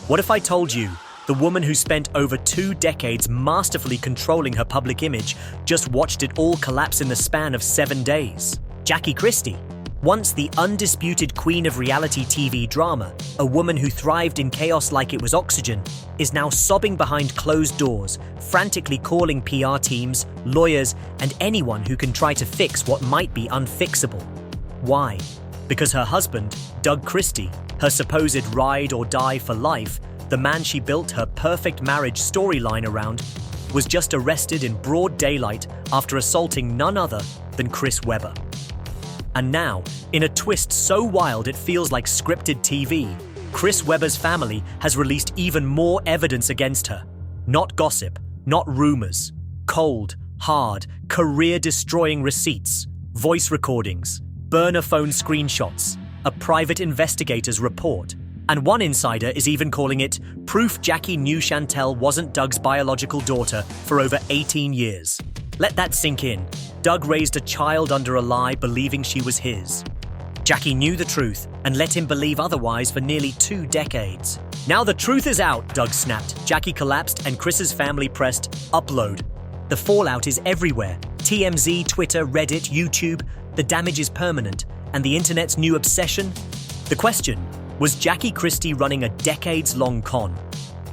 What if I told you the woman who spent over 2 decades masterfully controlling her public image just watched it all collapse in the span of 7 days? Jackie Christie, once the undisputed queen of reality TV drama, a woman who thrived in chaos like it was oxygen, is now sobbing behind closed doors, frantically calling PR teams, lawyers, and anyone who can try to fix what might be unfixable. Why? Because her husband, Doug Christie, her supposed ride or die for life, the man she built her perfect marriage storyline around, was just arrested in broad daylight after assaulting none other than Chris Webber. And now, in a twist so wild it feels like scripted TV, Chris Webber's family has released even more evidence against her. Not gossip, not rumors. Cold, hard, career-destroying receipts, voice recordings, burner phone screenshots, a private investigator's report. And one insider is even calling it proof Jackie knew Chantel wasn't Doug's biological daughter for over 18 years. Let that sink in. Doug raised a child under a lie, believing she was his. Jackie knew the truth and let him believe otherwise for nearly 2 decades. Now the truth is out, Doug snapped. Jackie collapsed and Chris's family pressed upload. The fallout is everywhere. TMZ, Twitter, Reddit, YouTube. The damage is permanent. And the internet's new obsession? The question, was Jackie Christie running a decades-long con?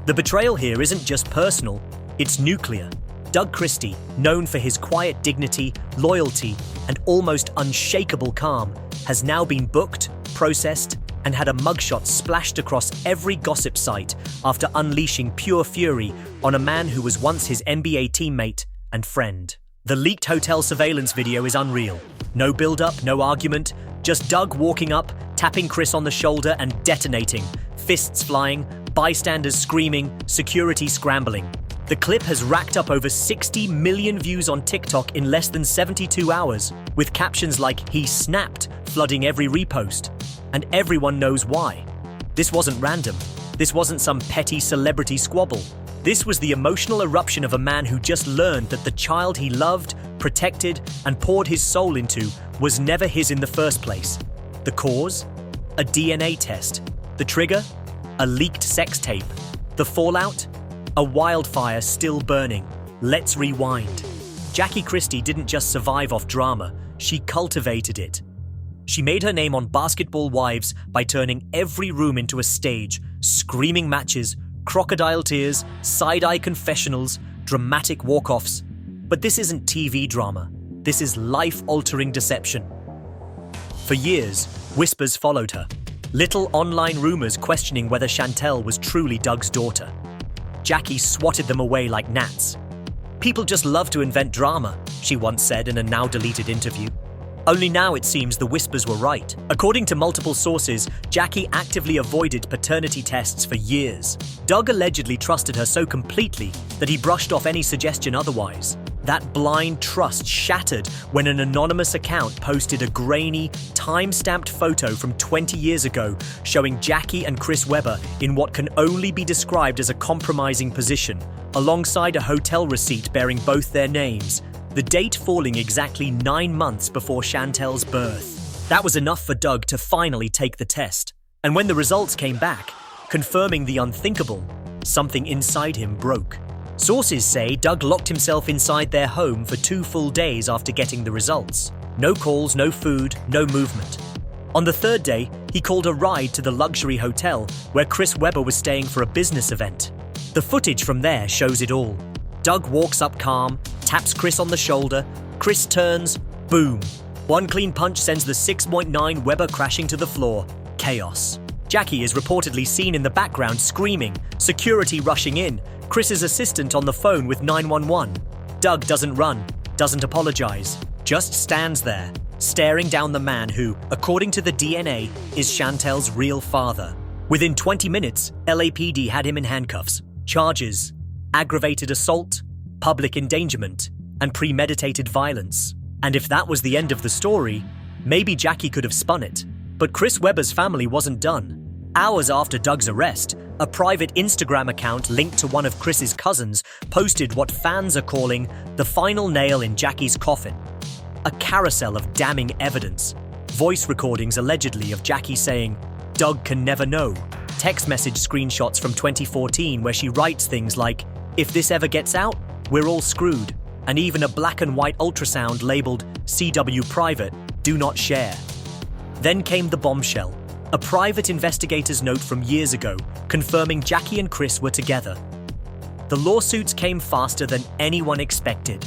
The betrayal here isn't just personal, it's nuclear. Doug Christie, known for his quiet dignity, loyalty, and almost unshakable calm, has now been booked, processed, and had a mugshot splashed across every gossip site after unleashing pure fury on a man who was once his NBA teammate and friend. The leaked hotel surveillance video is unreal. No build-up, no argument, just Doug walking up, tapping Chris on the shoulder and detonating, fists flying, bystanders screaming, security scrambling. The clip has racked up over 60 million views on TikTok in less than 72 hours, with captions like "he snapped" flooding every repost. And everyone knows why. This wasn't random. This wasn't some petty celebrity squabble. This was the emotional eruption of a man who just learned that the child he loved, protected, and poured his soul into was never his in the first place. The cause? A DNA test. The trigger? A leaked sex tape. The fallout? A wildfire still burning. Let's rewind. Jackie Christie didn't just survive off drama, she cultivated it. She made her name on Basketball Wives by turning every room into a stage, screaming matches, crocodile tears, side-eye confessionals, dramatic walk-offs. But this isn't TV drama. This is life-altering deception. For years, whispers followed her. Little online rumors questioning whether Chantel was truly Doug's daughter. Jackie swatted them away like gnats. "People just love to invent drama," she once said in a now-deleted interview. Only now it seems the whispers were right. According to multiple sources, Jackie actively avoided paternity tests for years. Doug allegedly trusted her so completely that he brushed off any suggestion otherwise. That blind trust shattered when an anonymous account posted a grainy, time-stamped photo from 20 years ago showing Jackie and Chris Webber in what can only be described as a compromising position, alongside a hotel receipt bearing both their names, the date falling exactly 9 months before Chantel's birth. That was enough for Doug to finally take the test. And when the results came back, confirming the unthinkable, something inside him broke. Sources say Doug locked himself inside their home for 2 full days after getting the results. No calls, no food, no movement. On the 3rd day, he called a ride to the luxury hotel where Chris Webber was staying for a business event. The footage from there shows it all. Doug walks up calm, taps Chris on the shoulder. Chris turns, boom. One clean punch sends the 6'9" Webber crashing to the floor. Chaos. Jackie is reportedly seen in the background screaming, security rushing in, Chris's assistant on the phone with 911. Doug doesn't run, doesn't apologize, just stands there, staring down the man who, according to the DNA, is Chantel's real father. Within 20 minutes, LAPD had him in handcuffs. Charges: aggravated assault, public endangerment, and premeditated violence. And if that was the end of the story, maybe Jackie could have spun it. But Chris Webber's family wasn't done. Hours after Doug's arrest, a private Instagram account linked to one of Chris's cousins posted what fans are calling the final nail in Jackie's coffin. A carousel of damning evidence. Voice recordings allegedly of Jackie saying, "Doug can never know," text message screenshots from 2014 where she writes things like, "If this ever gets out, we're all screwed," and even a black and white ultrasound labeled CW Private, "Do not share." Then came the bombshell, a private investigator's note from years ago confirming Jackie and Chris were together. The lawsuits came faster than anyone expected.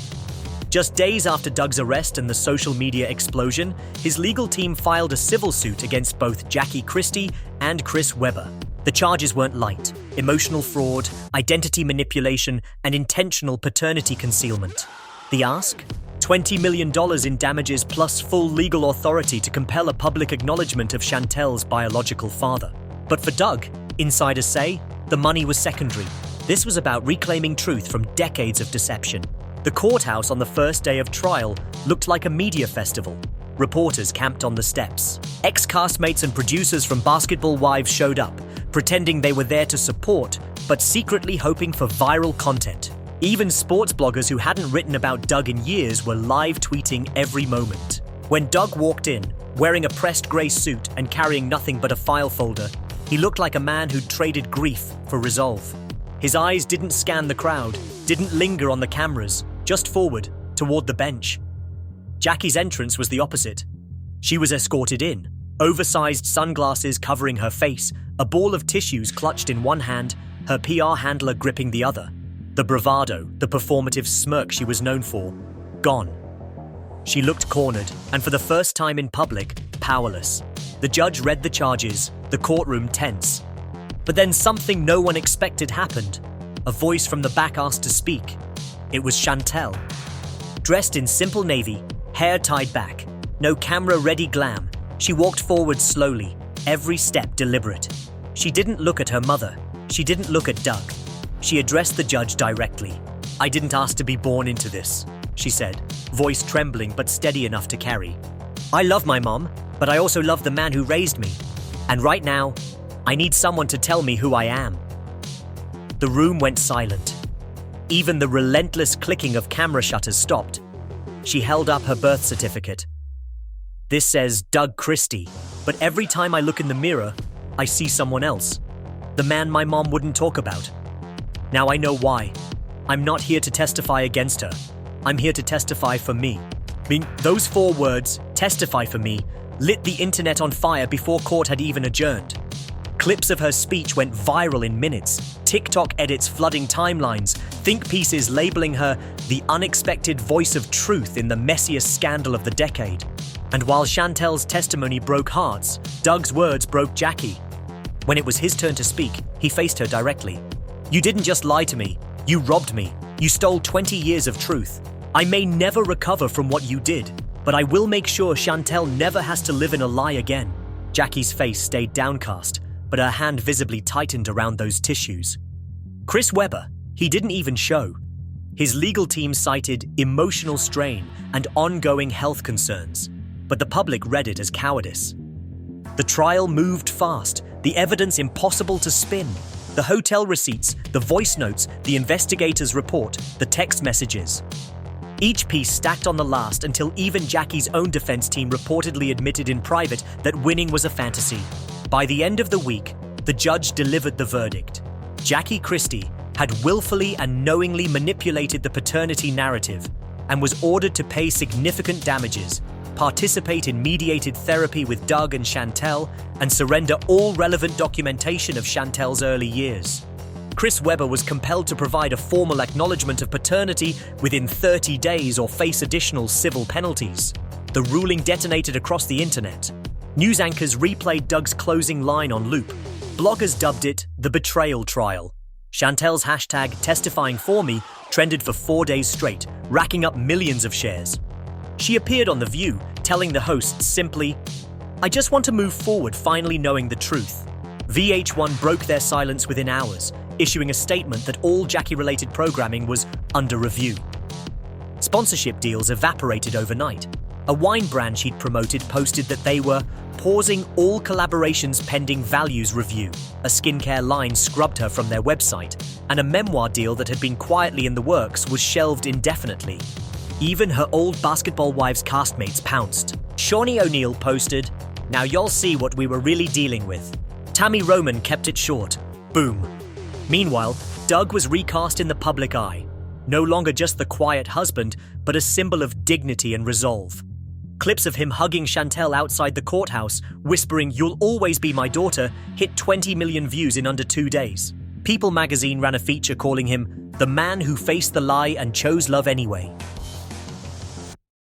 Just days after Doug's arrest and the social media explosion, his legal team filed a civil suit against both Jackie Christie and Chris Webber. The charges weren't light: emotional fraud, identity manipulation, and intentional paternity concealment. The ask? $20 million in damages plus full legal authority to compel a public acknowledgement of Chantel's biological father. But for Doug, insiders say, the money was secondary. This was about reclaiming truth from decades of deception. The courthouse on the first day of trial looked like a media festival. Reporters camped on the steps. Ex-castmates and producers from Basketball Wives showed up, pretending they were there to support, but secretly hoping for viral content. Even sports bloggers who hadn't written about Doug in years were live tweeting every moment. When Doug walked in, wearing a pressed grey suit and carrying nothing but a file folder, he looked like a man who'd traded grief for resolve. His eyes didn't scan the crowd, didn't linger on the cameras, just forward, toward the bench. Jackie's entrance was the opposite. She was escorted in, oversized sunglasses covering her face, a ball of tissues clutched in one hand, her PR handler gripping the other. The bravado, the performative smirk she was known for, gone. She looked cornered, and for the first time in public, powerless. The judge read the charges, the courtroom tense. But then something no one expected happened. A voice from the back asked to speak. It was Chantel. Dressed in simple navy, hair tied back, no camera-ready glam, she walked forward slowly, every step deliberate. She didn't look at her mother. She didn't look at Doug. She addressed the judge directly. "I didn't ask to be born into this," she said, voice trembling but steady enough to carry. "I love my mom, but I also love the man who raised me. And right now, I need someone to tell me who I am." The room went silent. Even the relentless clicking of camera shutters stopped. She held up her birth certificate. "This says Doug Christie, but every time I look in the mirror, I see someone else. The man my mom wouldn't talk about. Now I know why. I'm not here to testify against her. I'm here to testify for me." Those 4 words, "testify for me," lit the internet on fire before court had even adjourned. Clips of her speech went viral in minutes, TikTok edits flooding timelines, think pieces labeling her the unexpected voice of truth in the messiest scandal of the decade. And while Chantel's testimony broke hearts, Doug's words broke Jackie. When it was his turn to speak, he faced her directly. "You didn't just lie to me. You robbed me. You stole 20 years of truth. I may never recover from what you did, but I will make sure Chantel never has to live in a lie again." Jackie's face stayed downcast, but her hand visibly tightened around those tissues. Chris Webber, he didn't even show. His legal team cited emotional strain and ongoing health concerns, but the public read it as cowardice. The trial moved fast, the evidence impossible to spin. The hotel receipts, the voice notes, the investigator's report, the text messages. Each piece stacked on the last until even Jackie's own defense team reportedly admitted in private that winning was a fantasy. By the end of the week, the judge delivered the verdict. Jackie Christie had willfully and knowingly manipulated the paternity narrative and was ordered to pay significant damages, participate in mediated therapy with Doug and Chantel, and surrender all relevant documentation of Chantel's early years. Chris Webber was compelled to provide a formal acknowledgement of paternity within 30 days or face additional civil penalties. The ruling detonated across the internet. News anchors replayed Doug's closing line on loop. Bloggers dubbed it the betrayal trial. Chantel's hashtag #testifyingforme trended for 4 days straight, racking up millions of shares. She appeared on The View, telling the hosts simply, "I just want to move forward finally knowing the truth." VH1 broke their silence within hours, issuing a statement that all Jackie-related programming was under review. Sponsorship deals evaporated overnight. A wine brand she'd promoted posted that they were pausing all collaborations pending values review. A skincare line scrubbed her from their website, and a memoir deal that had been quietly in the works was shelved indefinitely. Even her old Basketball Wives castmates pounced. Shawnee O'Neal posted, "Now you'll see what we were really dealing with." Tammy Roman kept it short. Boom. Meanwhile, Doug was recast in the public eye. No longer just the quiet husband, but a symbol of dignity and resolve. Clips of him hugging Chantel outside the courthouse, whispering, "You'll always be my daughter," hit 20 million views in under 2 days. People magazine ran a feature calling him the man who faced the lie and chose love anyway.